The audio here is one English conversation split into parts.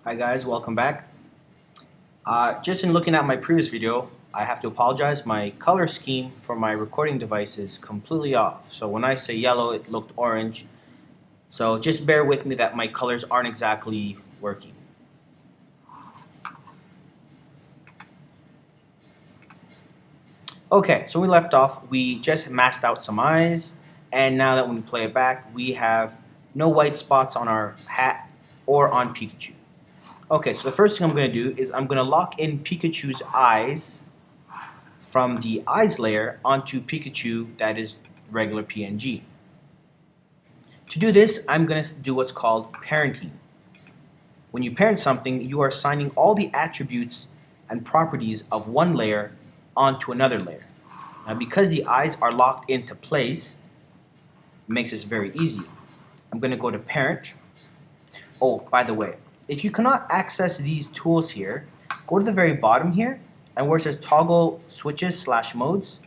Hi guys, welcome back. Just in looking at my previous video, I have to apologize. My color scheme for my recording device is completely off. So when I say yellow, it looked orange. So just bear with me that my colors aren't exactly working. Okay, so we left off, we just masked out some eyes, and now that when we play it back, we have no white spots on our hat or on Pikachu. Okay, so the first thing I'm going to do is I'm going to lock in Pikachu's eyes from the eyes layer onto Pikachu that is regular PNG. To do this, I'm going to do what's called parenting. When you parent something, you are assigning all the attributes and properties of one layer onto another layer. Now, because the eyes are locked into place, it makes this very easy. I'm going to go to parent. Oh, by the way, if you cannot access these tools here, go to the very bottom here, and where it says toggle switches / modes,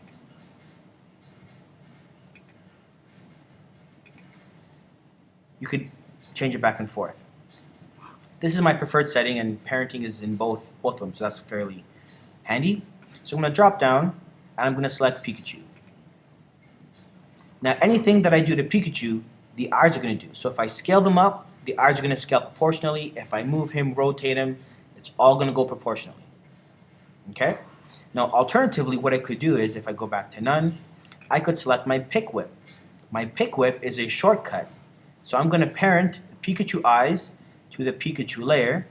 you could change it back and forth. This is my preferred setting, and parenting is in both of them, so that's fairly handy. So I'm going to drop down, and I'm going to select Pikachu. Now anything that I do to Pikachu, the eyes are going to do. So if I scale them up, the eyes are going to scale proportionally. If I move him, rotate him, it's all going to go proportionally. Okay? Now alternatively, what I could do is, if I go back to none, I could select my pick whip. My pick whip is a shortcut. So I'm going to parent the Pikachu eyes to the Pikachu layer,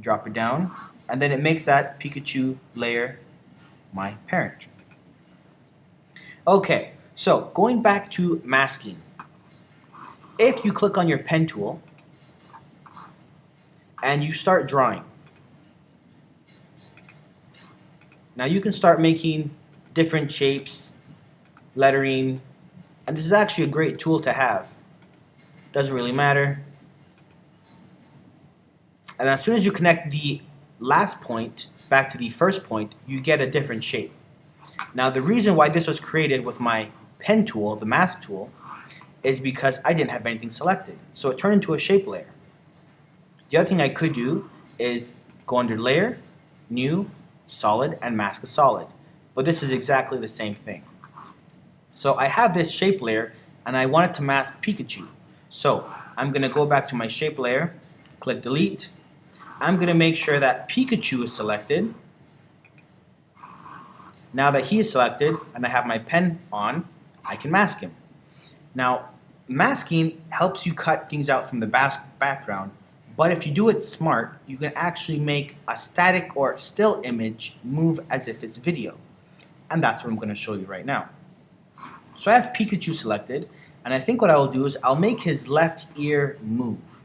drop it down, and then it makes that Pikachu layer my parent. Okay, so going back to masking. If you click on your pen tool and you start drawing, now you can start making different shapes, lettering, and this is actually a great tool to have. Doesn't really matter. And as soon as you connect the last point back to the first point, you get a different shape. Now the reason why this was created with my pen tool, the mask tool, is because I didn't have anything selected. So it turned into a shape layer. The other thing I could do is go under layer, new, solid, and mask a solid. But this is exactly the same thing. So I have this shape layer and I want it to mask Pikachu. So I'm going to go back to my shape layer, click delete. I'm going to make sure that Pikachu is selected. Now that he is selected and I have my pen on, I can mask him. Now, masking helps you cut things out from the background, but if you do it smart, you can actually make a static or still image move as if it's video. And that's what I'm going to show you right now. So I have Pikachu selected, and I think what I will do is I'll make his left ear move.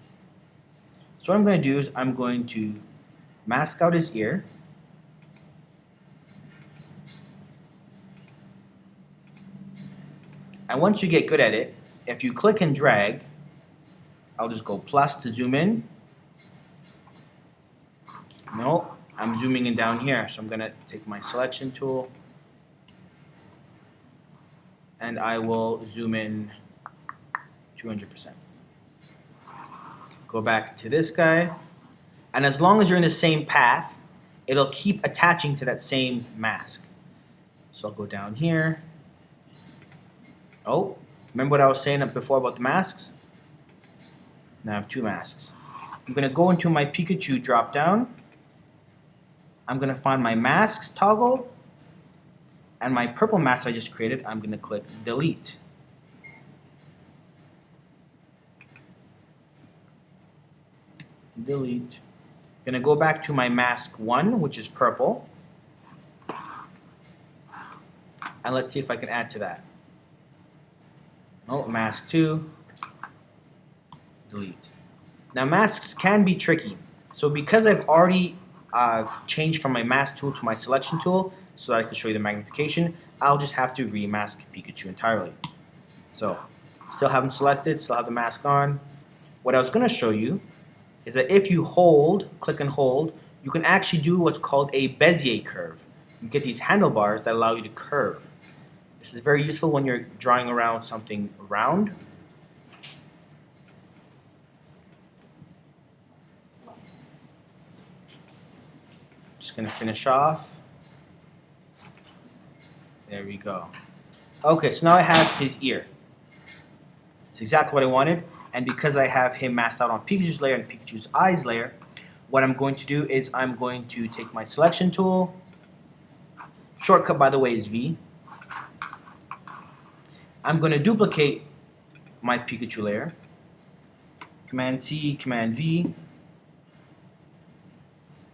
So what I'm going to do is I'm going to mask out his ear. And once you get good at it, if you click and drag, I'll just go plus to zoom in. No, I'm zooming in down here. So I'm going to take my selection tool and I will zoom in 200%. Go back to this guy. And as long as you're in the same path, it'll keep attaching to that same mask. So I'll go down here. Oh, remember what I was saying before about the masks? Now I have two masks. I'm going to go into my Pikachu drop down. I'm going to find my masks toggle. And my purple mask I just created, I'm going to click delete. Delete. Going to go back to my mask 1, which is purple. And let's see if I can add to that. Oh, mask 2. Delete. Now masks can be tricky. So because I've already changed from my mask tool to my selection tool so that I can show you the magnification, I'll just have to remask Pikachu entirely. So still have him selected, still have the mask on. What I was going to show you is that if you hold, click and hold, you can actually do what's called a Bezier curve. You get these handlebars that allow you to curve. This is very useful when you're drawing around something round. Just gonna finish off. There we go. Okay, so now I have his ear. It's exactly what I wanted. And because I have him masked out on Pikachu's layer and Pikachu's eyes layer, what I'm going to do is I'm going to take my selection tool. Shortcut, by the way, is V. I'm going to duplicate my Pikachu layer. Command C, Command V.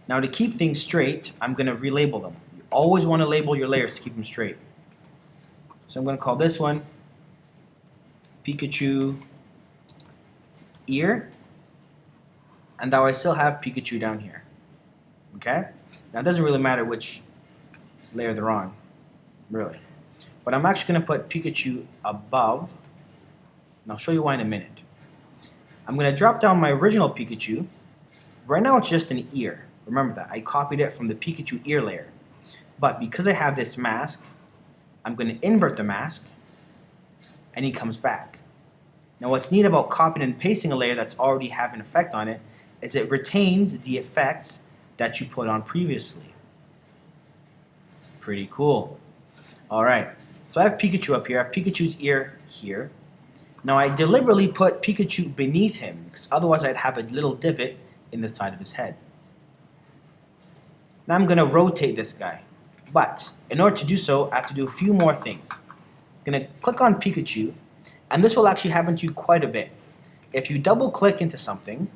Now to keep things straight, I'm going to relabel them. You always want to label your layers to keep them straight. So I'm going to call this one Pikachu ear. And now I still have Pikachu down here. Okay? Now it doesn't really matter which layer they're on, really. But I'm actually going to put Pikachu above. And I'll show you why in a minute. I'm going to drop down my original Pikachu. Right now it's just an ear. Remember that. I copied it from the Pikachu ear layer. But because I have this mask, I'm going to invert the mask, and he comes back. Now what's neat about copying and pasting a layer that's already have an effect on it is it retains the effects that you put on previously. Pretty cool. Alright, so I have Pikachu up here. I have Pikachu's ear here. Now I deliberately put Pikachu beneath him because otherwise I'd have a little divot in the side of his head. Now I'm going to rotate this guy. But in order to do so, I have to do a few more things. I'm going to click on Pikachu, and this will actually happen to you quite a bit. If you double click into something,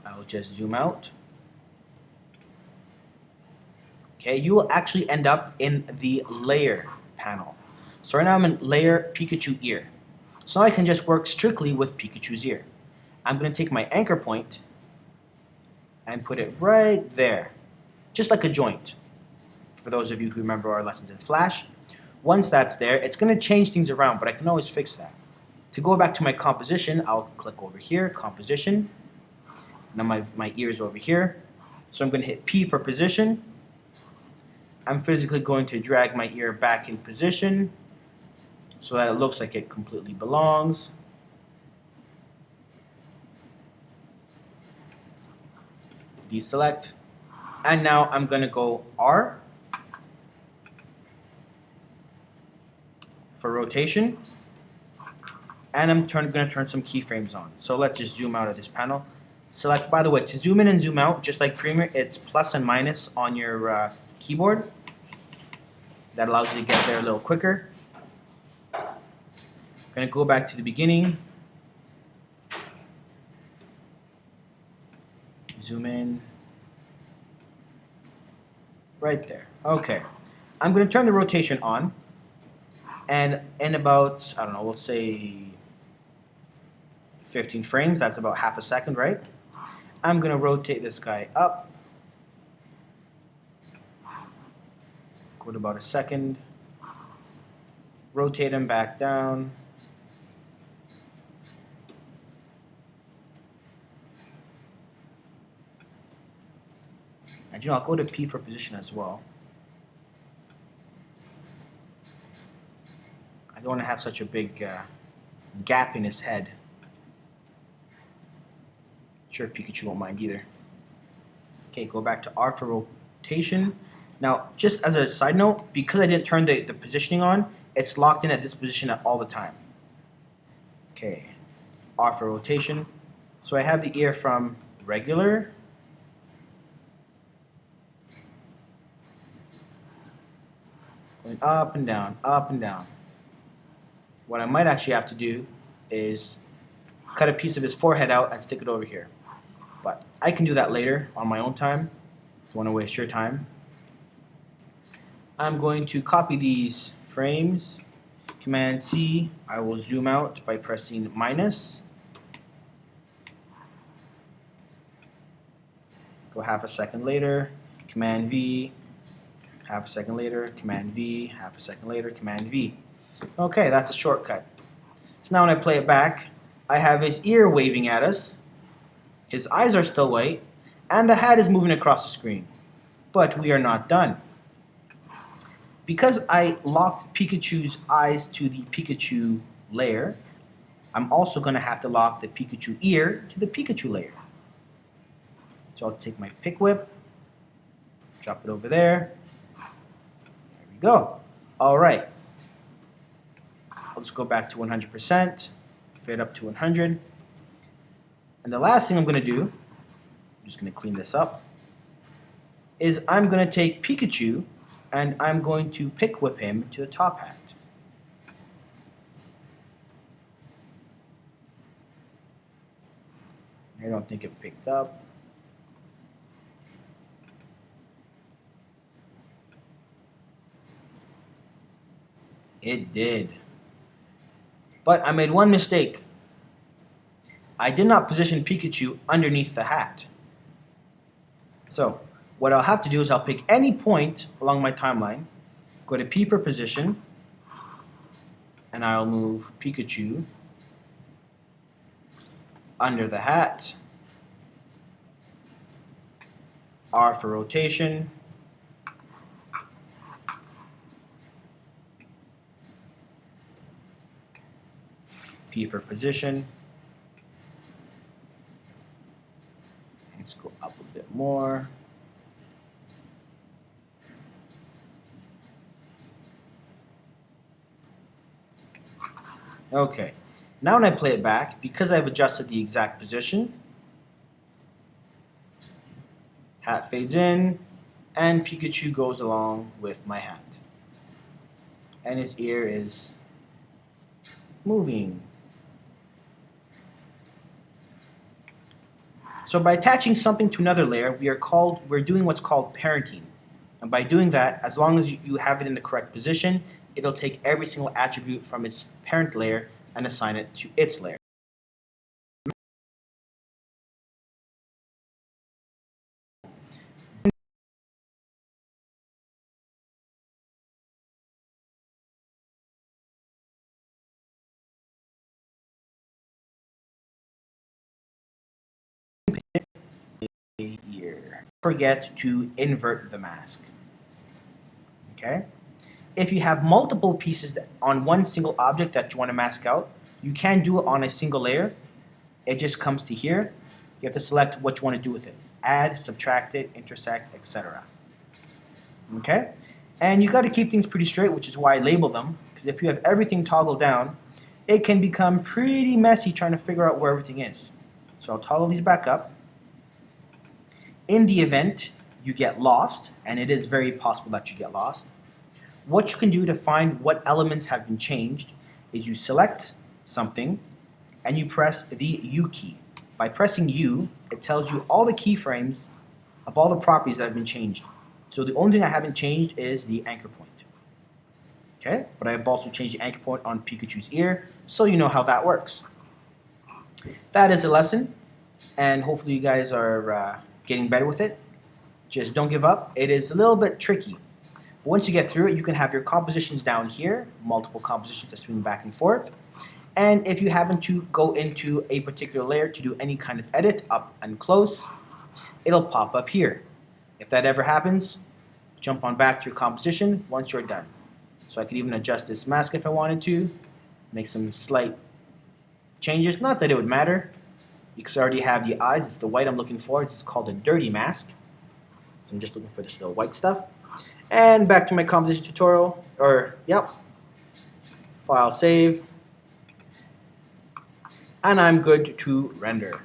I'll just zoom out. Okay, you will actually end up in the layer panel. So right now I'm in layer Pikachu ear. So now I can just work strictly with Pikachu's ear. I'm going to take my anchor point and put it right there, just like a joint. For those of you who remember our lessons in Flash, once that's there, it's going to change things around, but I can always fix that. To go back to my composition, I'll click over here, composition. Now my ear is over here, so I'm going to hit P for position. I'm physically going to drag my ear back in position so that it looks like it completely belongs. Deselect. And now I'm going to go R for rotation. And I'm going to turn some keyframes on. So let's just zoom out of this panel. Select, by the way, to zoom in and zoom out, just like Premiere, it's plus and minus on your keyboard. That allows you to get there a little quicker. I'm going to go back to the beginning. Zoom in. Right there. Okay. I'm going to turn the rotation on. And in about, I don't know, we'll say 15 frames. That's about half a second, right? I'm going to rotate this guy up. Go to about a second. Rotate him back down. And you know, I'll go to P for position as well. I don't want to have such a big gap in his head. Sure, Pikachu won't mind either. Okay, go back to R for rotation. Now, just as a side note, because I didn't turn the positioning on, it's locked in at this position all the time. Okay, R for rotation. So I have the ear from regular going up and down, up and down. What I might actually have to do is cut a piece of his forehead out and stick it over here. But I can do that later on my own time. Don't want to waste your time. I'm going to copy these frames. Command C, I will zoom out by pressing minus. Go half a second later. Command V, half a second later. Command V, half a second later. Command V. Okay, that's a shortcut. So now when I play it back, I have his ear waving at us. His eyes are still white, and the hat is moving across the screen. But we are not done. Because I locked Pikachu's eyes to the Pikachu layer, I'm also going to have to lock the Pikachu ear to the Pikachu layer. So I'll take my pick whip, drop it over there. There we go. All right. I'll just go back to 100%, fit up to 100. And the last thing I'm going to do, I'm just going to clean this up, is I'm going to take Pikachu and I'm going to pick whip him to the top hat. I don't think it picked up. It did. But I made one mistake. I did not position Pikachu underneath the hat. So what I'll have to do is I'll pick any point along my timeline, go to P for position, and I'll move Pikachu under the hat, R for rotation, P for position. Let's go up a bit more. Okay, now when I play it back, because I've adjusted the exact position, hat fades in, and Pikachu goes along with my hat. And his ear is moving. So by attaching something to another layer, we're doing what's called parenting. And by doing that, as long as you have it in the correct position, it'll take every single attribute from its parent layer and assign it to its layer. Here. Forget to invert the mask. Okay? If you have multiple pieces on one single object that you want to mask out, you can do it on a single layer. It just comes to here. You have to select what you want to do with it. Add, subtract it, intersect, etc. Okay? And you got to keep things pretty straight, which is why I label them. Because if you have everything toggled down, it can become pretty messy trying to figure out where everything is. So I'll toggle these back up. In the event you get lost, and it is very possible that you get lost, what you can do to find what elements have been changed is you select something and you press the U key. By pressing U, it tells you all the keyframes of all the properties that have been changed. So the only thing I haven't changed is the anchor point. Okay, but I've also changed the anchor point on Pikachu's ear, so you know how that works. That is a lesson, and hopefully you guys are getting better with it. Just don't give up. It is a little bit tricky. But once you get through it, you can have your compositions down here, multiple compositions to swing back and forth. And if you happen to go into a particular layer to do any kind of edit up and close, it'll pop up here. If that ever happens, jump on back to your composition once you're done. So I could even adjust this mask if I wanted to, make some slight changes. Not that it would matter, because I already have the eyes. It's the white I'm looking for. It's called a dirty mask. So I'm just looking for this little white stuff. And back to my composition tutorial, file save. And I'm good to render.